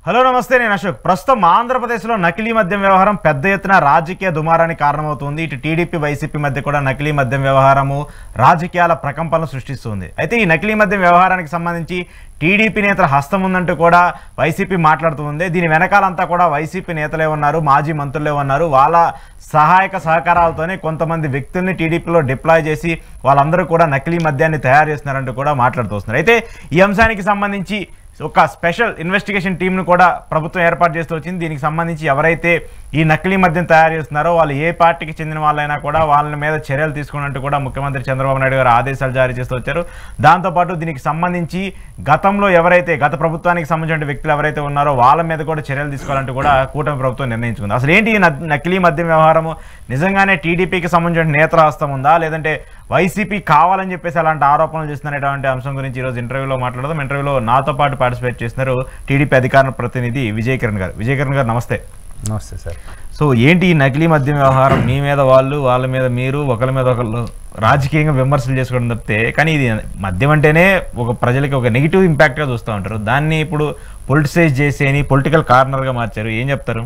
Hello నమస్తే, నేను అశోక్. ప్రస్తుతం ఆంధ్రప్రదేశ్లో నకిలీ మద్యం వ్యవహారం పెద్ద ఎత్తున రాజకీయ దుమారానికి కారణమవుతుంది. ఇటు టీడీపీ వైసీపీ మధ్య కూడా నకిలీ మద్యం వ్యవహారము రాజకీయాల ప్రకంపనలు సృష్టిస్తుంది. అయితే ఈ నకిలీ మద్యం వ్యవహారానికి సంబంధించి టీడీపీ నేతల హస్తం ఉందంటూ కూడా వైసీపీ మాట్లాడుతూ ఉంది. దీని వెనకాలంతా కూడా వైసీపీ నేతలే ఉన్నారు, మాజీ మంత్రులే ఉన్నారు. వాళ్ళ సహాయక సహకారాలతోనే కొంతమంది వ్యక్తుల్ని టీడీపీలో డిప్లాయ్ చేసి వాళ్ళందరూ కూడా నకిలీ మద్యాన్ని తయారు చేస్తున్నారంటూ కూడా మాట్లాడుతూ వస్తున్నారు. అయితే ఈ అంశానికి సంబంధించి ఒక స్పెషల్ ఇన్వెస్టిగేషన్ టీంను కూడా ప్రభుత్వం ఏర్పాటు చేస్తూ వచ్చింది. దీనికి సంబంధించి ఎవరైతే ఈ నకిలీ మద్యం తయారు చేస్తున్నారో వాళ్ళు ఏ పార్టీకి చెందిన వాళ్ళైనా కూడా వాళ్ళ మీద చర్యలు తీసుకున్నట్టు కూడా ముఖ్యమంత్రి చంద్రబాబు నాయుడు గారు ఆదేశాలు జారీ చేస్తూ వచ్చారు. దాంతోపాటు దీనికి సంబంధించి గతంలో ఎవరైతే గత ప్రభుత్వానికి సంబంధించిన వ్యక్తులు ఎవరైతే ఉన్నారో వాళ్ళ మీద కూడా చర్యలు తీసుకోవాలంటూ కూడా కూటమి ప్రభుత్వం నిర్ణయించుకుంది. అసలు ఏంటి ఈ నకిలీ మద్యం వ్యవహారము? నిజంగానే టీడీపీకి సంబంధించిన నేతల హస్తం ఉందా, లేదంటే వైసీపీ కావాలని చెప్పేసి అలాంటి ఆరోపణలు చేస్తున్నటువంటి అంశం గురించి ఈరోజు ఇంటర్వ్యూలో మాట్లాడదాం. ఇంటర్వ్యూలో నాతో పాటు పార్టిసిపేట్ చేస్తున్నారు టీడీపీ అధికార ప్రతినిధి విజయ్ కిరణ్ గారు. విజయ్ కిరణ్ గారు నమస్తే. నమస్తే సార్. సో ఏంటి ఈ నకిలీ మద్యం వ్యవహారం? మీ మీద వాళ్ళు, వాళ్ళ మీద మీరు, ఒకరి మీద ఒకళ్ళు రాజకీయంగా విమర్శలు చేసుకోవడం తప్పితే, కానీ ఇది మద్యం అంటేనే ఒక ప్రజలకి ఒక నెగిటివ్ ఇంపాక్ట్గా చూస్తూ ఉంటారు. దాన్ని ఇప్పుడు పొలిటిసైజ్ చేసేని పొలిటికల్ కార్నర్గా మార్చారు. ఏం చెప్తారు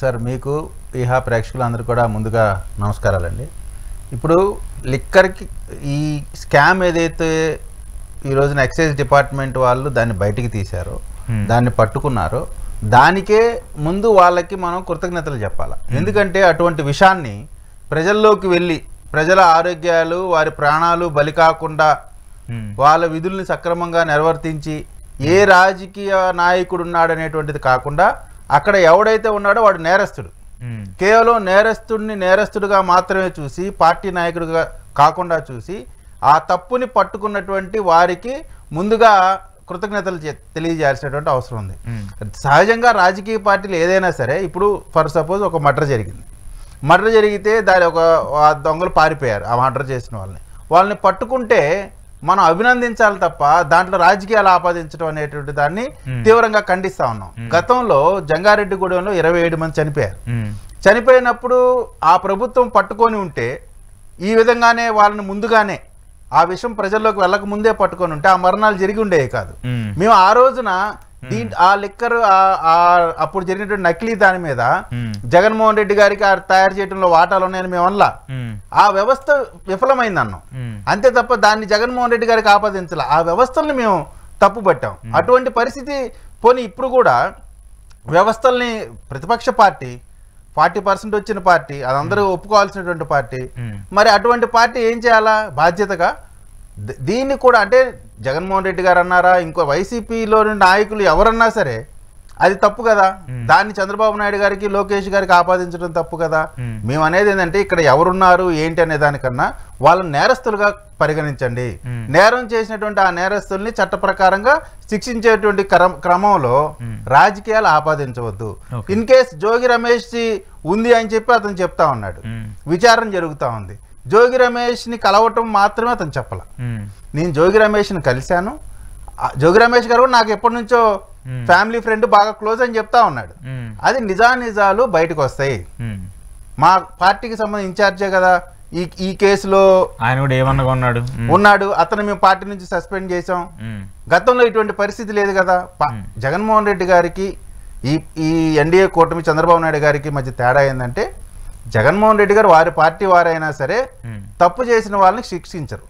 సార్? మీకు ఈహా ప్రేక్షకులందరూ కూడా ముందుగా నమస్కారాలండి. ఇప్పుడు లిక్కర్కి ఈ స్కామ్ ఏదైతే ఈ రోజున ఎక్సైజ్ డిపార్ట్మెంట్ వాళ్ళు దాన్ని బయటికి తీశారో, దాన్ని పట్టుకున్నారో, దానికే ముందు వాళ్ళకి మనం కృతజ్ఞతలు చెప్పాలి. ఎందుకంటే అటువంటి విషయాన్ని ప్రజల్లోకి వెళ్ళి ప్రజల ఆరోగ్యాలు, వారి ప్రాణాలు బలి కాకుండా వాళ్ళ విధుల్ని సక్రమంగా నిర్వర్తించి ఏ రాజకీయ నాయకుడు ఉన్నాడనేటువంటిది కాకుండా అక్కడ ఎవడైతే ఉన్నాడో వాడు నేరస్తుడు, కేవలం నేరస్తుడిని నేరస్తుడిగా మాత్రమే చూసి పార్టీ నాయకుడిగా కాకుండా చూసి ఆ తప్పుని పట్టుకున్నటువంటి వారికి ముందుగా కృతజ్ఞతలు తెలియజేయాల్సినటువంటి అవసరం ఉంది. సహజంగా రాజకీయ పార్టీలు ఏదైనా సరే, ఇప్పుడు ఫర్ సపోజ్ ఒక మర్డర్ జరిగింది, మర్డర్ జరిగితే దాని ఒక దొంగలు పారిపోయారు, ఆ మర్డర్ చేసిన వాళ్ళని పట్టుకుంటే మనం అభినందించాలి తప్ప దాంట్లో రాజకీయాలు ఆపాదించడం అనేటువంటి దాన్ని తీవ్రంగా ఖండిస్తా ఉన్నాం. గతంలో జంగారెడ్డిగూడెంలో 27 మంది చనిపోయారు. చనిపోయినప్పుడు ఆ ప్రభుత్వం పట్టుకొని ఉంటే ఈ విధంగానే వాళ్ళని ముందుగానే ఆ విషయం ప్రజల్లోకి వెళ్ళక ముందే పట్టుకొని ఉంటే ఆ మరణాలు జరిగి ఉండేవి కాదు. మేము ఆ రోజున ఆ లిక్కర్ అప్పుడు జరిగినటువంటి నకిలీ దాని మీద జగన్మోహన్ రెడ్డి గారికి తయారు చేయడంలో వాటాలు ఉన్నాయని మేము అనలా. ఆ వ్యవస్థ విఫలమైంది అన్నాం అంతే తప్ప దాన్ని జగన్మోహన్ రెడ్డి గారికి ఆపాదించాల. ఆ వ్యవస్థల్ని మేము తప్పు పట్టాం. అటువంటి పరిస్థితి పోనీ ఇప్పుడు కూడా వ్యవస్థల్ని ప్రతిపక్ష పార్టీ 40% వచ్చిన పార్టీ, అది అందరూ ఒప్పుకోవాల్సినటువంటి పార్టీ, మరి అటువంటి పార్టీ ఏం చేయాలా బాధ్యతగా? దీన్ని కూడా అంటే జగన్మోహన్ రెడ్డి గారు అన్నారా, ఇంకో వైసీపీలో నాయకులు ఎవరన్నా సరే అది తప్పు కదా. దాన్ని చంద్రబాబు నాయుడు గారికి, లోకేష్ గారికి ఆపాదించడం తప్పు కదా. మేము అనేది ఏంటంటే ఇక్కడ ఎవరున్నారు ఏంటి అనే దానికన్నా వాళ్ళని నేరస్తులుగా పరిగణించండి. నేరం చేసినటువంటి ఆ నేరస్తుల్ని చట్ట ప్రకారంగా శిక్షించేటువంటి క్రమంలో రాజకీయాలు ఆపాదించవద్దు. ఇన్ కేస్ జోగి రమేష్ ఉంది అని చెప్పి అతను చెప్తా ఉన్నాడు, విచారణ జరుగుతూ ఉంది. జోగి రమేష్ని కలవటం మాత్రమే అతను చెప్పాల. నేను జోగి రమేష్ని కలిశాను, జోగి రమేష్ గారు నాకు ఎప్పటి నుంచో ఫ్యామిలీ ఫ్రెండ్, బాగా క్లోజ్ అని చెప్తా ఉన్నాడు. అది నిజాలు బయటకు వస్తాయి. మా పార్టీకి సంబంధించి ఇన్ఛార్జే కదా ఈ కేసులో ఆయన కూడా ఏమన్నా ఉన్నాడు. అతను మేము పార్టీ నుంచి సస్పెండ్ చేసాం. గతంలో ఇటువంటి పరిస్థితి లేదు కదా. జగన్మోహన్ రెడ్డి గారికి ఈ ఎన్డీఏ కూటమి చంద్రబాబు నాయుడు గారికి మధ్య తేడా ఏంటంటే, జగన్మోహన్ రెడ్డి గారు వారి పార్టీ వారైనా సరే తప్పు చేసిన వాళ్ళని శిక్షించరు.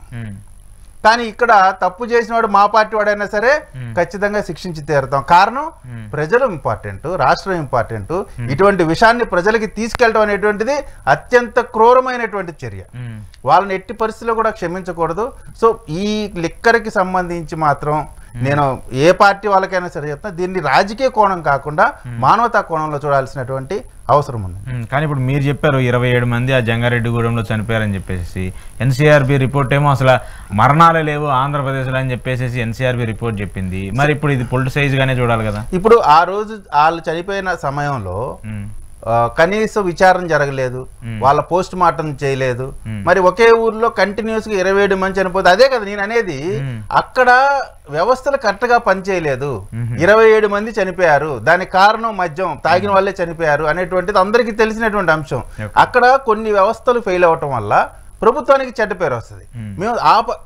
కానీ ఇక్కడ తప్పు చేసిన వాడు మా పార్టీ వాడైనా సరే ఖచ్చితంగా శిక్షించి తీరుతాం. కారణం ప్రజలు ఇంపార్టెంట్, రాష్ట్రం ఇంపార్టెంట్. ఇటువంటి విషయాన్ని ప్రజలకి తీసుకెళ్ళడం అనేటువంటిది అత్యంత క్రూరమైనటువంటి చర్య. వాళ్ళని ఎట్టి పరిస్థితుల్లో కూడా క్షమించకూడదు. సో ఈ లిక్కర్కి సంబంధించి మాత్రం నేను ఏ పార్టీ వాళ్ళకైనా సరే చెప్తా, దీన్ని రాజకీయ కోణం కాకుండా మానవతా కోణంలో చూడాల్సినటువంటి అవసరం ఉంది. కానీ ఇప్పుడు మీరు చెప్పారు 27 మంది ఆ జంగారెడ్డిగూడెంలో చనిపోయారని చెప్పేసి, ఎన్సీఆర్బీ రిపోర్ట్ ఏమో అసలు మరణాలే లేవు ఆంధ్రప్రదేశ్లో అని చెప్పేసి ఎన్సీఆర్బీ రిపోర్ట్ చెప్పింది. మరి ఇప్పుడు ఇది పొలిటిసైజ్ గానే చూడాలి కదా. ఇప్పుడు ఆ రోజు వాళ్ళు చనిపోయిన సమయంలో కనీసం విచారణ జరగలేదు, వాళ్ళ పోస్ట్ మార్టం చేయలేదు. మరి ఒకే ఊర్లో కంటిన్యూస్ గా 27 మంది చనిపోతే అదే కదా నేను అనేది. అక్కడ వ్యవస్థలు కరెక్ట్ గా పనిచేయలేదు, 27 మంది చనిపోయారు. దానికి కారణం మద్యం తాగిన వాళ్ళే చనిపోయారు అనేటువంటిది అందరికీ తెలిసినటువంటి అంశం. అక్కడ కొన్ని వ్యవస్థలు ఫెయిల్ అవటం వల్ల ప్రభుత్వానికి చెడ్డ పేరు వస్తుంది. మేము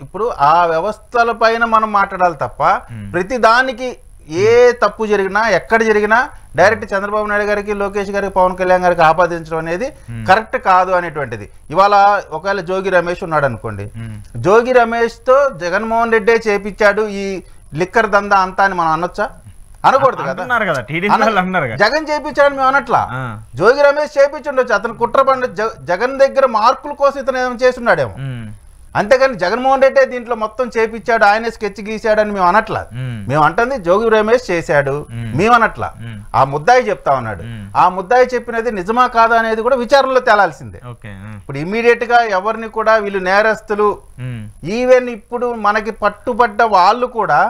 ఇప్పుడు ఆ వ్యవస్థల పైన మనం మాట్లాడాలి తప్ప ప్రతి దానికి ఏ తప్పు జరిగినా ఎక్కడ జరిగినా డైరెక్ట్ చంద్రబాబు నాయుడు గారికి, లోకేష్ గారికి, పవన్ కళ్యాణ్ గారికి ఆపాదించడం అనేది కరెక్ట్ కాదు అనేటువంటిది. ఇవాళ ఒకవేళ జోగి రమేష్ ఉన్నాడు అనుకోండి, జోగి రమేష్ తో జగన్మోహన్ రెడ్డే చేపించాడు ఈ లిక్కర్ దందా అంతా అని మనం అనొచ్చా? అనకూడదు కదా. జగన్ చేయించాడని మేము అనట్లా, జోగి రమేష్ చేయించుండొచ్చు. అతను కుట్ర పండు జగన్ దగ్గర మార్కుల కోసం ఇతను ఏమైనా చేస్తున్నాడేమో, అంతేగాని జగన్మోహన్ రెడ్డి దీంట్లో మొత్తం చేపించాడు, ఆయన స్కెచ్ గీశాడని మేము అనట్లా. మేము అంటుంది జోగి రమేష్ చేశాడు, మేము అనట్లా. ఆ ముద్దాయి చెప్తా ఉన్నాడు, ఆ ముద్దాయి చెప్పినది నిజమా కాదా అనేది కూడా విచారణలో తేలాల్సిందే. ఇప్పుడు ఇమ్మీడియట్ గా ఎవరిని కూడా వీళ్ళు నేరస్తులు, ఈవెన్ ఇప్పుడు మనకి పట్టుబడ్డ వాళ్ళు కూడా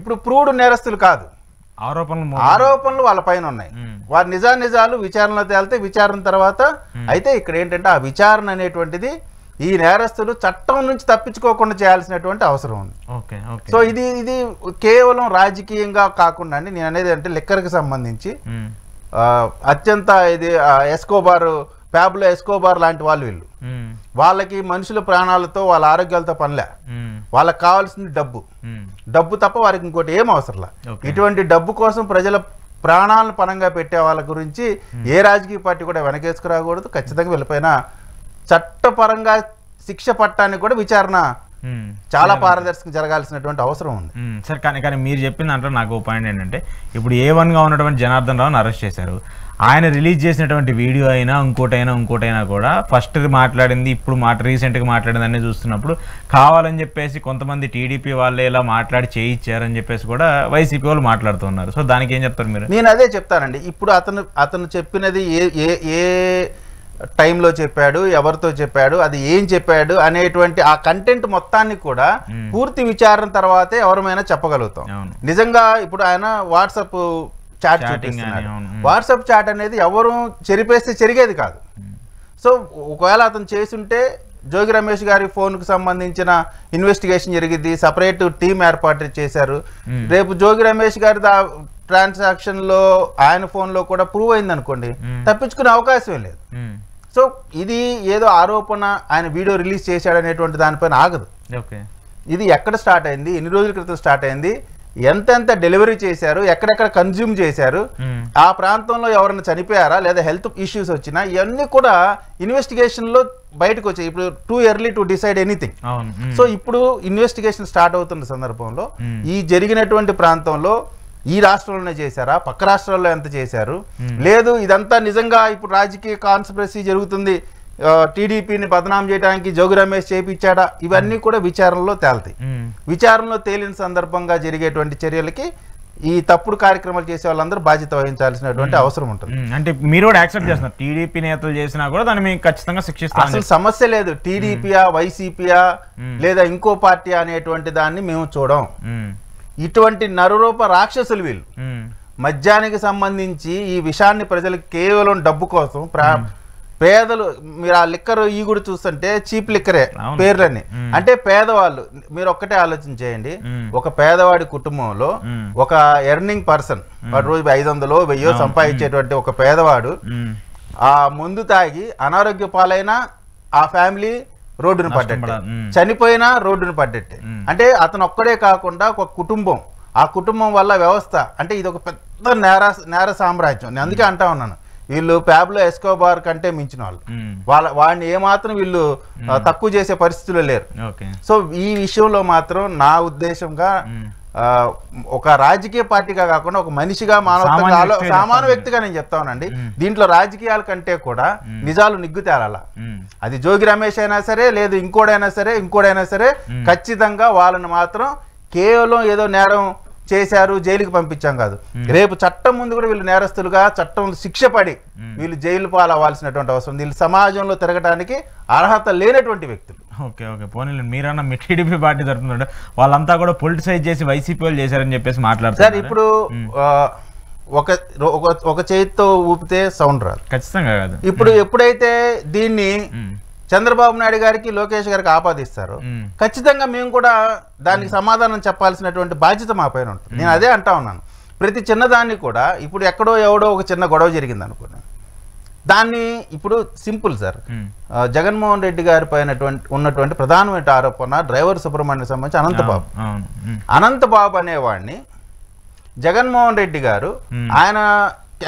ఇప్పుడు ప్రూవ్డ్ నేరస్తులు కాదు, ఆరోపణలు వాళ్ళ పైన ఉన్నాయి. వారి నిజాలు విచారణలో తేలితే విచారణ తర్వాత అయితే ఇక్కడ ఏంటంటే ఆ విచారణ అనేటువంటిది ఈ నేరస్తులు చట్టం నుంచి తప్పించుకోకుండా చేయాల్సినటువంటి అవసరం ఉంది. సో ఇది కేవలం రాజకీయంగా కాకుండా అండి, నేను అనేది అంటే లిక్కర్కి సంబంధించి అత్యంత ఇది ప్యాబ్లో ఎస్కోబార్ లాంటి వాళ్ళు వీళ్ళు, వాళ్ళకి మనుషుల ప్రాణాలతో వాళ్ళ ఆరోగ్యాలతో పనిలే, వాళ్ళకి కావాల్సింది డబ్బు తప్ప వారికి ఇంకోటి ఏం అవసరంలా. ఇటువంటి డబ్బు కోసం ప్రజల ప్రాణాలను పణంగా పెట్టే వాళ్ళ గురించి ఏ రాజకీయ పార్టీ కూడా వెనకేసుకురాకూడదు. ఖచ్చితంగా వీళ్ళపైన చట్టపరంగా శిక్ష పట్టానికి కూడా విచారణ చాలా పారదర్శకంగా జరగాల్సినటువంటి అవసరం ఉంది. సార్ కానీ మీరు చెప్పిన దాంట్లో నాకు పాయింట్ ఏంటంటే, ఇప్పుడు A1గా ఉన్నటువంటి జనార్దన్ రావుని అరెస్ట్ చేశారు. ఆయన రిలీజ్ చేసినటువంటి వీడియో అయినా ఇంకోటైనా కూడా ఫస్ట్ మాట్లాడింది, ఇప్పుడు రీసెంట్గా మాట్లాడింది అన్నీ చూస్తున్నప్పుడు కావాలని చెప్పేసి కొంతమంది టీడీపీ వాళ్ళే ఇలా మాట్లాడి చేయించారని చెప్పేసి కూడా వైసీపీ వాళ్ళు మాట్లాడుతున్నారు. సో దానికి ఏం చెప్తారు మీరు? నేను అదే చెప్తానండి. ఇప్పుడు అతను చెప్పినది ఏ టైంలో చెప్పాడు, ఎవరితో చెప్పాడు, అది ఏం చెప్పాడు అనేటువంటి ఆ కంటెంట్ మొత్తాన్ని కూడా పూర్తి విచారణ తర్వాతే ఎవరమైనా చెప్పగలుగుతాం. నిజంగా ఇప్పుడు ఆయన వాట్సాప్ చాట్ చూపిస్తున్నాడు. వాట్సాప్ చాట్ అనేది ఎవరు చెరిపేస్తే చెరిగేది కాదు. సో ఒకవేళ అతను చేసుంటే జోగి రమేష్ గారి ఫోన్కు సంబంధించిన ఇన్వెస్టిగేషన్ జరిగింది, సపరేట్ టీం ఏర్పాటు చేశారు. రేపు జోగి రమేష్ గారి ట్రాన్సాక్షన్ లో ఆయన ఫోన్ లో కూడా ప్రూవ్ అయింది అనుకోండి, తప్పించుకునే అవకాశం లేదు. సో ఇది ఏదో ఆరోపణ, ఆయన వీడియో రిలీజ్ చేశాడు అనేటువంటి దానిపైన ఆగదు. ఇది ఎక్కడ స్టార్ట్ అయింది, ఎన్ని రోజుల క్రితం స్టార్ట్ అయింది, ఎంతెంత డెలివరీ చేశారు, ఎక్కడెక్కడ కన్జ్యూమ్ చేశారు, ఆ ప్రాంతంలో ఎవరైనా చనిపోయారా లేదా హెల్త్ ఇష్యూస్ వచ్చినా, ఇవన్నీ కూడా ఇన్వెస్టిగేషన్ లో బయటకు వచ్చాయి. ఇప్పుడు too early to decide anything. So ఇప్పుడు ఇన్వెస్టిగేషన్ స్టార్ట్ అవుతున్న సందర్భంలో ఈ జరిగినటువంటి ప్రాంతంలో ఈ రాష్ట్రంలోనే చేశారా, పక్క రాష్ట్రాల్లో ఎంత చేశారు, లేదు ఇదంతా నిజంగా ఇప్పుడు రాజకీయ కాన్స్పిరసీ జరుగుతుంది, టీడీపీని బదనాం చేయడానికి జోగి రమేష్ చేయించాడా, ఇవన్నీ కూడా విచారణలో తేలుతాయి. విచారణలో తేలిన సందర్భంగా జరిగేటువంటి చర్యలకి ఈ తప్పుడు కార్యక్రమాలు చేసే వాళ్ళందరూ బాధ్యత వహించాల్సినటువంటి అవసరం ఉంటుంది. అంటే మీరు కూడా యాక్సెప్ట్ చేస్తున్నారు, టీడీపీ నేతలు చేసినా కూడా దాన్ని మేము ఖచ్చితంగా శిక్షిస్తాం, అసలు సమస్య లేదు. టీడీపీయా, వైసీపీయా లేదా ఇంకో పార్టీ అనేటువంటి దాన్ని మేము చూడం. ఇటువంటి నరరూప రాక్షసులు వీళ్ళు. మద్యానికి సంబంధించి ఈ విషయాన్ని ప్రజలకు కేవలం డబ్బు కోసం, పేదలు మీరు ఆ లిక్కర్ ఈ కూడా చూస్తుంటే చీప్ లిక్కరే పేర్లని, అంటే పేదవాళ్ళు. మీరు ఒక్కటే ఆలోచన చేయండి, ఒక పేదవాడి కుటుంబంలో ఒక ఎర్నింగ్ పర్సన్ రోజు 500 1000 సంపాదించేటువంటి ఒక పేదవాడు ఆ ముందు తాగి అనారోగ్య పాలైన ఆ ఫ్యామిలీ రోడ్డును పడ్డట్టే, చనిపోయినా రోడ్డును పడ్డట్టే. అంటే అతను ఒక్కడే కాకుండా ఒక కుటుంబం, ఆ కుటుంబం వల్ల వ్యవస్థ, అంటే ఇది ఒక పెద్ద నేర సామ్రాజ్యం. నేను అందుకే అంటా ఉన్నాను, వీళ్ళు ప్యాబ్లో ఎస్కోబార్ కంటే మించిన వాళ్ళు. వాడిని ఏమాత్రం వీళ్ళు తక్కువ చేసే పరిస్థితుల్లో లేరు. సో ఈ విషయంలో మాత్రం నా ఉద్దేశంగా ఒక రాజకీయ పార్టీగా కాకుండా ఒక మనిషిగా, మానవతంగా, సామాన్య వ్యక్తిగా నేను చెప్తానండి, దీంట్లో రాజకీయాల కంటే కూడా నిజాలు నిగ్గు తేలాల. అది జోగి రమేష్ అయినా సరే, లేదు ఇంకోడైనా సరే ఖచ్చితంగా వాళ్ళని మాత్రం కేవలం ఏదో నేరం చేశారు జైలుకి పంపించాం కాదు, రేపు చట్టం ముందు కూడా వీళ్ళు నేరస్తులుగా చట్టం శిక్ష పడి వీళ్ళు జైలు పాలవ్వాల్సినటువంటి అవసరం. వీళ్ళు సమాజంలో తిరగడానికి అర్హత లేనటువంటి వ్యక్తులు. ఓకే పోనీ మీరన్నా మీ టీడీపీ పార్టీ జరుగుతుందంటే వాళ్ళంతా కూడా పొలిటిసైజ్ చేసి వైసీపీ వాళ్ళు చేశారని చెప్పేసి మాట్లాడుతారు. సార్ ఇప్పుడు ఒక చేతితో ఊపితే సౌండ్ రాదు, ఖచ్చితంగా కాదు. ఇప్పుడు ఎప్పుడైతే దీన్ని చంద్రబాబు నాయుడు గారికి, లోకేష్ గారికి ఆపాదిస్తారు, ఖచ్చితంగా మేము కూడా దానికి సమాధానం చెప్పాల్సినటువంటి బాధ్యత మా పైన ఉంటుంది. నేను అదే అంటా ఉన్నాను, ప్రతి చిన్నదాన్ని కూడా ఇప్పుడు ఎక్కడో ఎవడో ఒక చిన్న గొడవ జరిగింది అనుకున్నాను, దాన్ని ఇప్పుడు సింపుల్ సార్, జగన్మోహన్ రెడ్డి గారి పైన ఉన్నటువంటి ప్రధానమైన ఆరోపణ డ్రైవర్ సుబ్రహ్మణ్యం సంబంధించి అనంతబాబు అనేవాడిని జగన్మోహన్ రెడ్డి గారు ఆయన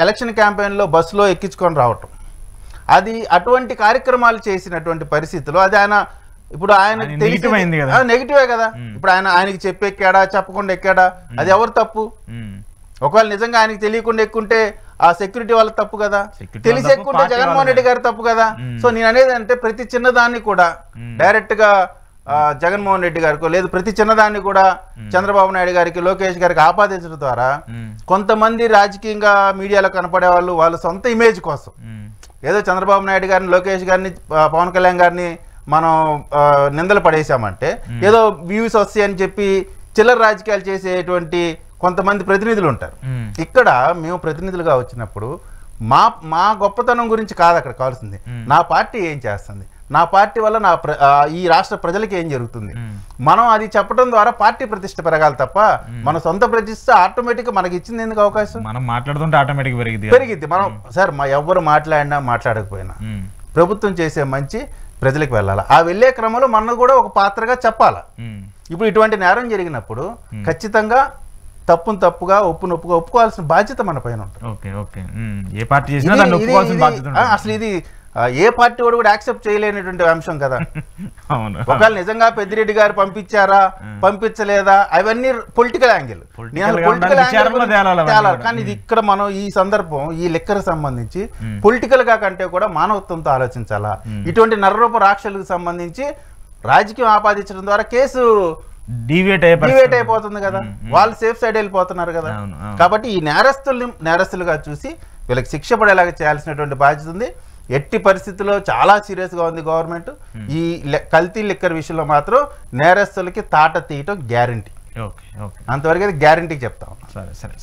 ఎలక్షన్ క్యాంపెయిన్లో బస్సులో ఎక్కించుకొని రావటం, అది అటువంటి కార్యక్రమాలు చేసినటువంటి పరిస్థితుల్లో అది ఆయన ఇప్పుడు ఆయన నెగిటివే కదా. ఇప్పుడు ఆయనకి చెప్పి ఎక్కాడా చెప్పకుండా ఎక్కాడా, అది ఎవరు తప్పు? ఒకవేళ నిజంగా ఆయనకి తెలియకుండా ఎక్కుంటే ఆ సెక్యూరిటీ వాళ్ళ తప్పు కదా, తెలిసి ఎక్కుంటే జగన్మోహన్ రెడ్డి గారు తప్పు కదా. సో నేను అనేది అంటే ప్రతి చిన్నదాన్ని కూడా డైరెక్ట్ గా జగన్మోహన్ రెడ్డి గారికి లేదు ప్రతి చిన్నదాన్ని కూడా చంద్రబాబు నాయుడు గారికి లోకేష్ గారికి ఆపాదించడం ద్వారా కొంతమంది రాజకీయంగా మీడియాలో కనపడే వాళ్ళు వాళ్ళ సొంత ఇమేజ్ కోసం ఏదో చంద్రబాబు నాయుడు గారిని లోకేష్ గారిని పవన్ కళ్యాణ్ గారిని మనం నిందలు పడేసామంటే ఏదో వ్యూస్ వస్తాయి అని చెప్పి చిల్లర రాజకీయాలు చేసేటువంటి కొంతమంది ప్రతినిధులు ఉంటారు. ఇక్కడ మేము ప్రతినిధులుగా వచ్చినప్పుడు మా గొప్పతనం గురించి కాదు అక్కడ కావాల్సింది, నా పార్టీ ఏం చేస్తుంది, నా పార్టీ వల్ల ఈ రాష్ట్ర ప్రజలకి ఏం జరుగుతుంది, మనం అది చెప్పడం ద్వారా పార్టీ ప్రతిష్ట పెరగాలి తప్ప మన సొంత ప్రతిష్ట ఆటోమేటిక్ మనకి ఇచ్చింది ఎందుకు అవకాశం? మనం మాట్లాడుతుంటే ఆటోమేటిక్ పెరిగిద్ది. మనం సార్ ఎవరు మాట్లాడినా మాట్లాడకపోయినా ప్రభుత్వం చేసే మంచి ప్రజలకు వెళ్ళాలి, ఆ వెళ్ళే క్రమంలో మనం కూడా ఒక పాత్రగా చెప్పాలి. ఇప్పుడు ఇటువంటి నేరం జరిగినప్పుడు ఖచ్చితంగా తప్పును తప్పుగా ఒప్పుగా ఒప్పుకోవాల్సిన బాధ్యత మన పైన ఉంటుంది. అసలు ఇది ఏ పార్టీ వాడు కూడా యాక్సెప్ట్ చేయలేనటువంటి అంశం కదా. ఒకవేళ నిజంగా పెద్దిరెడ్డి గారు పంపించారా పంపించలేదా అవన్నీ పొలిటికల్ యాంగిల్, కానీ ఇది ఇక్కడ మనం ఈ సందర్భం ఈ లెక్కకు సంబంధించి పొలిటికల్ గా కంటే కూడా మానవత్వంతో ఆలోచించాలా. ఇటువంటి నరరూప రాక్షసులకు సంబంధించి రాజకీయం ఆపాదించడం ద్వారా కేసు డివేట్ అయిపోతుంది కదా, వాళ్ళు సేఫ్ సైడ్ వెళ్ళిపోతున్నారు కదా. కాబట్టి ఈ నేరస్తులుగా చూసి వీళ్ళకి శిక్ష పడేలాగా చేయాల్సినటువంటి బాధ్యత ఉంది. ఎట్టి పరిస్థితుల్లో చాలా సీరియస్ గా ఉంది గవర్నమెంట్. ఈ కల్తీ లిక్కర్ విషయంలో మాత్రం నేరస్తులకి తాట తీయటం గ్యారంటీ. అంతవరకు అయితే గ్యారంటీ చెప్తాం.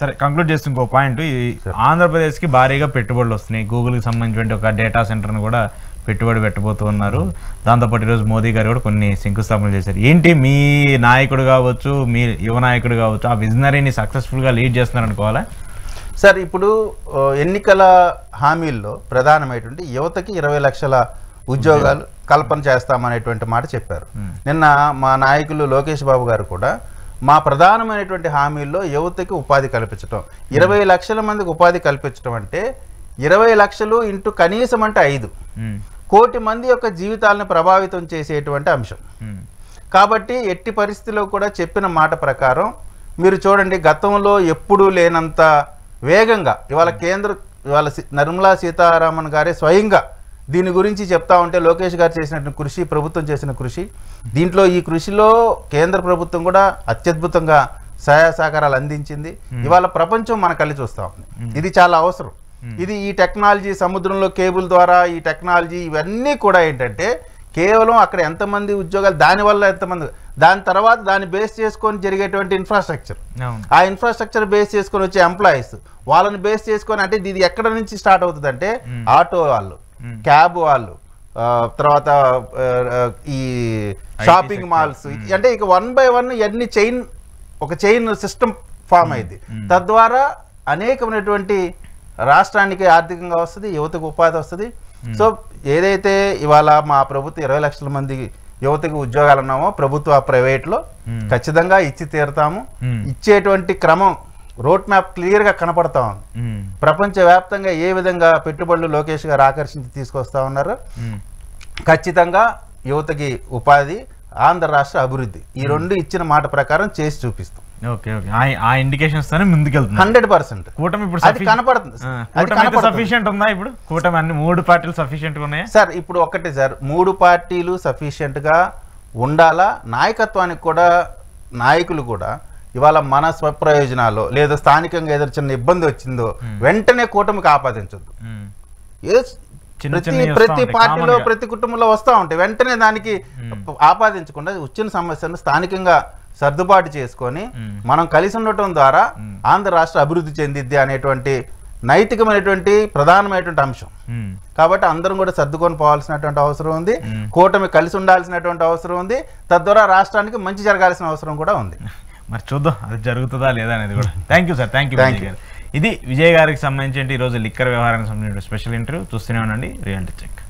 సరే కంక్లూడ్ చేస్తే ఇంకో పాయింట్, ఈ ఆంధ్రప్రదేశ్ కి భారీగా పెట్టుబడులు వస్తున్నాయి. గూగుల్ కి సంబంధించిన ఒక డేటా సెంటర్ ను కూడా పెట్టుబడి పెట్టబోతూ ఉన్నారు. దాంతోపాటు ఈరోజు మోదీ గారు కూడా కొన్ని శంకుస్థాపనలు చేశారు. ఏంటి మీ నాయకుడు కావచ్చు, మీ యువ నాయకుడు కావచ్చు, ఆ విజనరీని సక్సెస్ఫుల్ గా లీడ్ చేస్తున్నారు అనుకోవాలా? సార్ ఇప్పుడు ఎన్నికల హామీల్లో ప్రధానమైనటువంటి యువతకి 20 లక్షల ఉద్యోగాలు కల్పన చేస్తామనేటువంటి మాట చెప్పారు. నిన్న మా నాయకులు లోకేష్ బాబు గారు కూడా మా ప్రధానమైనటువంటి హామీల్లో యువతకి ఉపాధి కల్పించడం, 20 లక్షల మందికి ఉపాధి కల్పించడం అంటే 20 లక్షలు ఇంటూ కనీసం అంటే 5 కోటి మంది యొక్క జీవితాలను ప్రభావితం చేసేటువంటి అంశం. కాబట్టి ఎట్టి పరిస్థితిలో కూడా చెప్పిన మాట ప్రకారం మీరు చూడండి, గతంలో ఎప్పుడూ లేనంత వేగంగా ఇవాళ నిర్మలా సీతారామన్ గారే స్వయంగా దీని గురించి చెప్తా ఉంటే లోకేష్ గారు చేసినటువంటి కృషి, ప్రభుత్వం చేసిన కృషి, దీంట్లో ఈ కృషిలో కేంద్ర ప్రభుత్వం కూడా అత్యద్భుతంగా సహాయ సహకారాలు అందించింది. ఇవాళ ప్రపంచం మన కళ్ళి చూస్తూ ఉంది. ఇది చాలా అవసరం. ఇది ఈ టెక్నాలజీ సముద్రంలో కేబుల్ ద్వారా ఈ టెక్నాలజీ ఇవన్నీ కూడా ఏంటంటే కేవలం అక్కడ ఎంతమంది ఉద్యోగాలు, దానివల్ల ఎంతమంది, దాని తర్వాత దాన్ని బేస్ చేసుకొని జరిగేటువంటి ఇన్ఫ్రాస్ట్రక్చర్, ఆ ఇన్ఫ్రాస్ట్రక్చర్ బేస్ చేసుకొని వచ్చే ఎంప్లాయీస్, వాళ్ళని బేస్ చేసుకొని అంటే ఇది ఎక్కడ నుంచి స్టార్ట్ అవుతుంది అంటే ఆటో వాళ్ళు, క్యాబ్ వాళ్ళు, తర్వాత ఈ షాపింగ్ మాల్స్, అంటే ఇక 1 by 1 ఇవన్నీ ఒక చైన్ సిస్టమ్ ఫామ్ అయింది. తద్వారా అనేకమైనటువంటి రాష్ట్రానికి ఆర్థికంగా వస్తుంది, యువతకు ఉపాధి వస్తుంది. సో ఏదైతే ఇవాళ మా ప్రభుత్వం 20 లక్షల మంది యువతకు ఉద్యోగాలు ఉన్నామో ప్రభుత్వ ప్రైవేట్లో ఖచ్చితంగా ఇచ్చి తీరుతాము. ఇచ్చేటువంటి క్రమం రోడ్ మ్యాప్ క్లియర్ గా కనపడతా ఉంది. ప్రపంచవ్యాప్తంగా ఏ విధంగా పెట్టుబడులు లోకేష్ గారు ఆకర్షించి తీసుకొస్తా ఉన్నారు. ఖచ్చితంగా యువతకి ఉపాధి, ఆంధ్ర రాష్ట్ర అభివృద్ధి, ఈ రెండు ఇచ్చిన మాట ప్రకారం చేసి చూపిస్తాం. ఆ ఇండికేషన్స్ తోనే ముందుకెళ్తుంది 100%. కూటమి ఇప్పుడు కనపడుతుంది. సఫిషియెంట్ ఉందా? ఇప్పుడు కూటమి అన్ని 3 పార్టీలు సఫిషియెంట్ గా ఉన్నాయా సార్? ఇప్పుడు ఒకటి సార్, 3 పార్టీలు సఫిషియెంట్ గా ఉండాలా. నాయకత్వానికి కూడా నాయకులు కూడా ఇవాళ మన స్వప్రయోజనాలు లేదా స్థానికంగా ఏదైనా చిన్న ఇబ్బంది వచ్చిందో వెంటనే కూటమికి ఆపాదించొద్దు. ప్రతి పార్టీలో ప్రతి కుటుంబంలో వస్తూ ఉంటాయి, వెంటనే దానికి ఆపాదించకుండా వచ్చిన సమస్యను స్థానికంగా సర్దుబాటు చేసుకొని మనం కలిసి ఉండటం ద్వారా ఆంధ్ర రాష్ట్ర అభివృద్ధి చెందిద్ది అనేటువంటి నైతికమైనటువంటి ప్రధానమైనటువంటి అంశం. కాబట్టి అందరం కూడా సర్దుకొని పోవాల్సినటువంటి అవసరం ఉంది. కూటమి కలిసి ఉండాల్సినటువంటి అవసరం ఉంది. తద్వారా రాష్ట్రానికి మంచి జరగాల్సిన అవసరం కూడా ఉంది. మరి చూద్దాం అది జరుగుతుందా లేదా అనేది కూడా. Thank you sir. Thank you. ఇది విజయ్ గారికి సంబంధించి ఈరోజు లిక్కర్ వ్యవహారానికి సంబంధించిన స్పెషల్ ఇంటర్వ్యూ. చూస్తూనే ఉండండి రియాలిటీ చెక్.